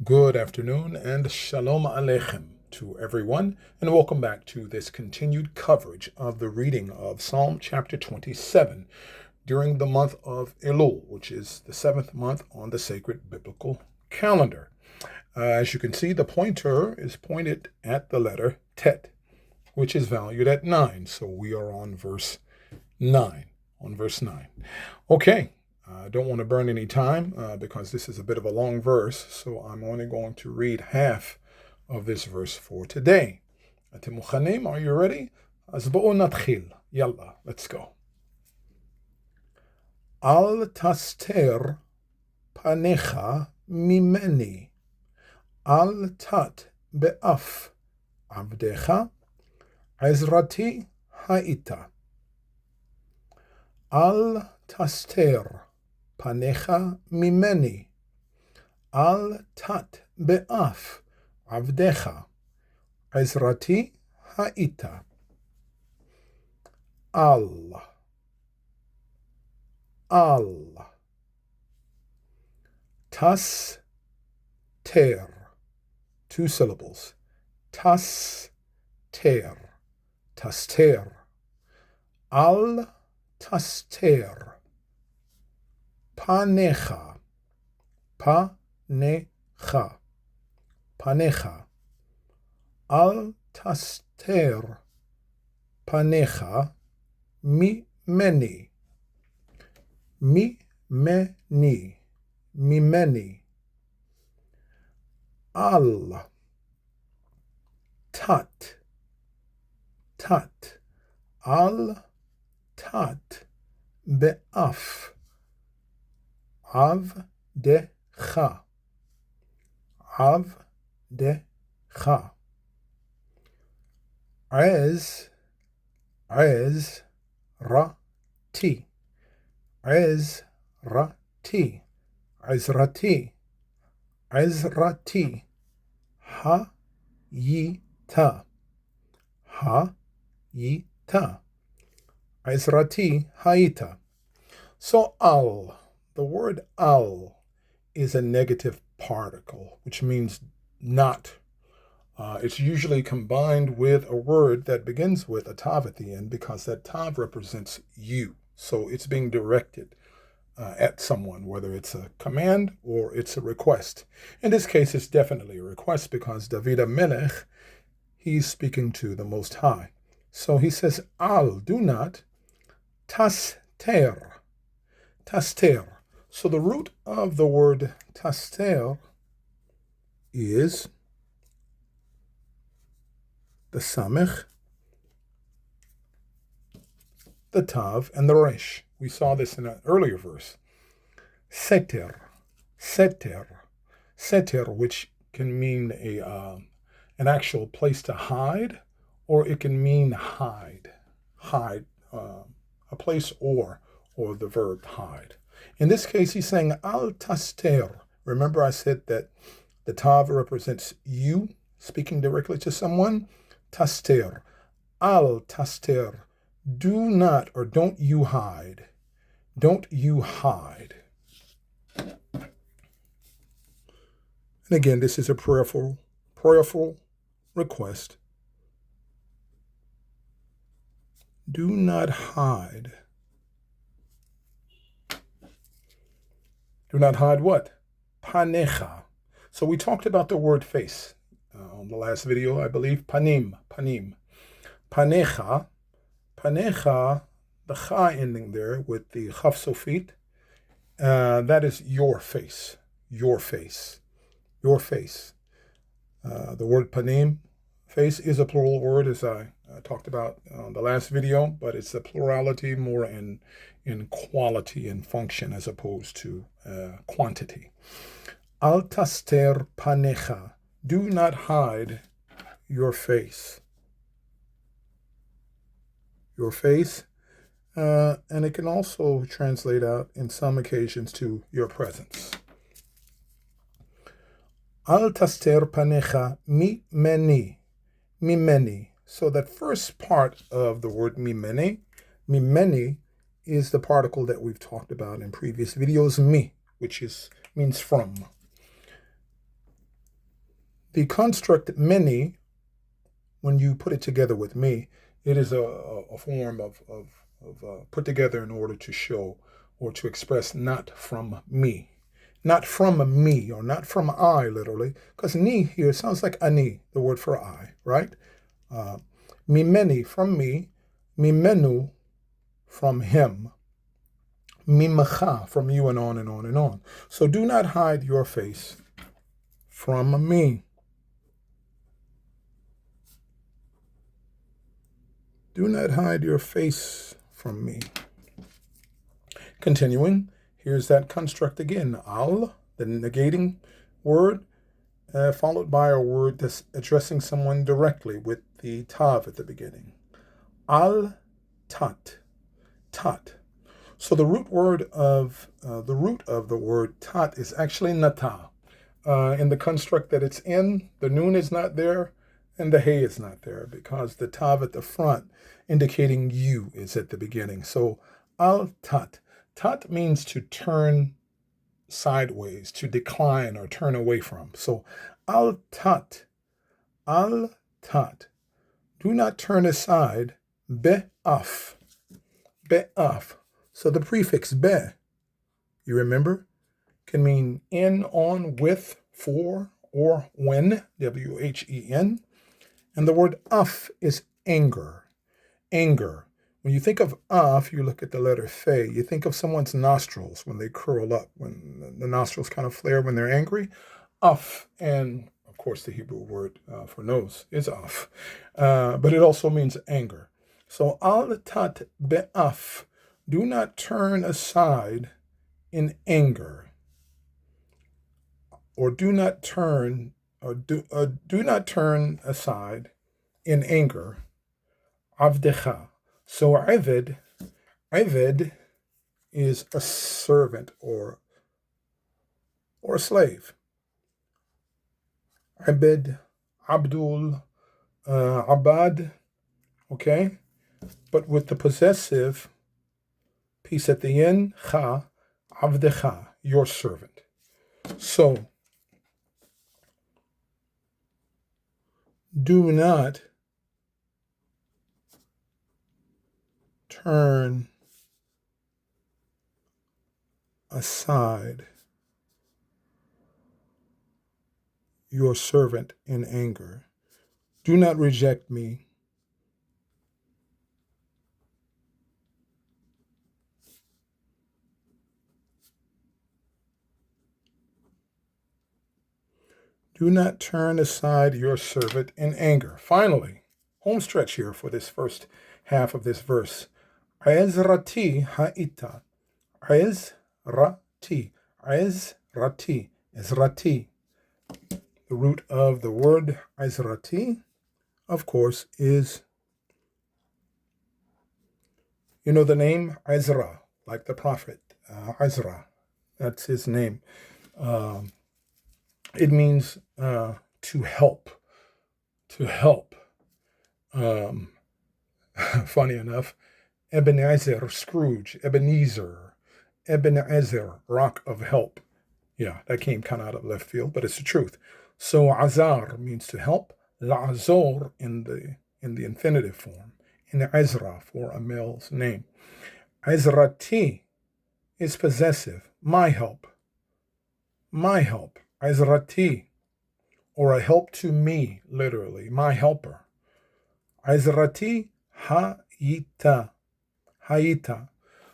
Good afternoon and shalom aleichem to everyone, and welcome back to this continued coverage of the reading of Psalm chapter 27 during the month of Elul, which is the seventh month on the sacred biblical calendar. As you can see, the pointer is pointed at the letter Tet, which is valued at 9. So we are on verse 9. Okay. I don't want to burn any time because this is a bit of a long verse, so I'm only going to read half of this verse for today. Atem muchanim, are you ready? Az bo'u natchil. Yalla, let's go. Al taster panecha mimeni. Al tat be'af avdecha. Ezrati ha'ita. Al taster panecha mimeni, al tat be'af avdecha, ezrati ha'ita. Al, tas, ter, 2 syllables, tas, ter, al, taster, panecha, al taster panecha mimeni, al tat, al tat be'af avdecha, ezrati, ha'ita. So al, the word al is a negative particle, which means not. It's usually combined with a word that begins with a tav at the end because that tav represents you. So it's being directed at someone, whether it's a command or it's a request. In this case, it's definitely a request because David HaMelech, he's speaking to the Most High. So he says, al, do not, taster. So the root of the word taster is the samech, the tav, and the resh. We saw this in an earlier verse. Seter, which can mean an actual place to hide, or it can mean hide, a place or the verb hide. In this case, he's saying al taster. Remember I said that the tav represents you, speaking directly to someone. Taster, al taster, do not or don't you hide. Don't you hide. And again, this is a prayerful request. Do not hide. Do not hide what? Panecha. So we talked about the word face on the last video, I believe. Panim. Panecha, the cha ending there with the chaf sofit, that is your face. The word panim, face, is a plural word, as I talked about on the last video, but it's a plurality more in quality and function as opposed to quantity. Al taster panecha, do not hide your face. And it can also translate out in some occasions to your presence. Al taster panecha mimeni. So that first part of the word mimeni is the particle that we've talked about in previous videos, mi, which means from. The construct many, when you put it together with me, it is a form of put together in order to show or to express not from me. Not from me, or not from I, literally, because ni here sounds like ani, the word for I, right? Mimeni, from me, mimenu, from him, mimacha, from you, and on and on and on. So do not hide your face from me. Do not hide your face from me. Continuing, here's that construct again. Al, the negating word, followed by a word that's addressing someone directly with the tav at the beginning. Al tat, tat. So the root of the word tat is actually nata. In the construct that it's in, the noon is not there and the hey is not there because the tav at the front indicating you is at the beginning. So al tat. Tat means to turn sideways, to decline or turn away from. So al tat, al tat. Do not turn aside, be'af, be'af. So the prefix be, you remember, can mean in, on, with, for, or when, W-H-E-N. And the word af is anger, anger. When you think of af, you look at the letter fe. You think of someone's nostrils when they curl up, when the nostrils kind of flare when they're angry. Af, and of course the Hebrew word for nose is af. But it also means anger. So al tat be'af, do not turn aside in anger, or do not turn aside in anger. Avdecha. So Eved is a servant or a slave. Abed, Abdul, Abad, okay? But with the possessive piece at the end, cha, avdecha, your servant. So, do not turn aside your servant in anger. Do not reject me. Do not turn aside your servant in anger. Finally, home stretch here for this first half of this verse. Ezrati ha'ita. Ezrati. Ezrati. Ezrati. The root of the word Ezrati, of course, is, you know the name Ezra, like the prophet Ezra. That's his name. It means to help. To help. Funny enough, Ebenezer, Scrooge, Ebenezer, rock of help. Yeah, that came kind of out of left field, but it's the truth. So Azar means to help. La'azor in the infinitive form. In the Ezra for a male's name. Ezrati is possessive. My help. My help. Ezrati. Or a help to me, literally. My helper. Ezrati ha'ita. Hayita.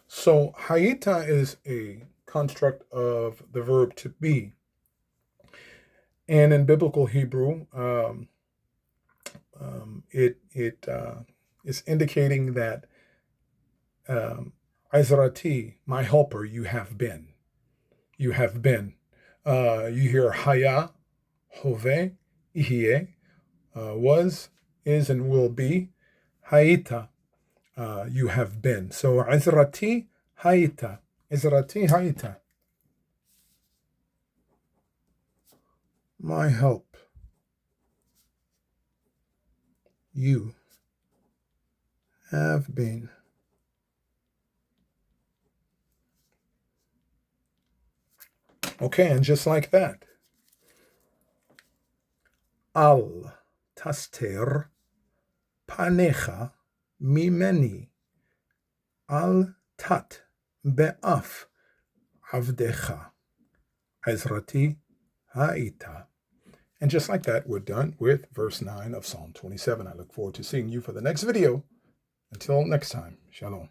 So hayita is a construct of the verb to be. And in biblical Hebrew, it is indicating that Ezrati, my helper, you have been. You have been. You hear haya, hove, ihye, was, is, and will be. Hayita, you have been. So Ezrati, hayita. Ezrati, hayita. My help, you have been. Okay, and just like that, Al taster panecha mimeni. Al tat be'af avdecha. Ezrati ha'ita. And just like that, we're done with verse 9 of Psalm 27. I look forward to seeing you for the next video. Until next time, shalom.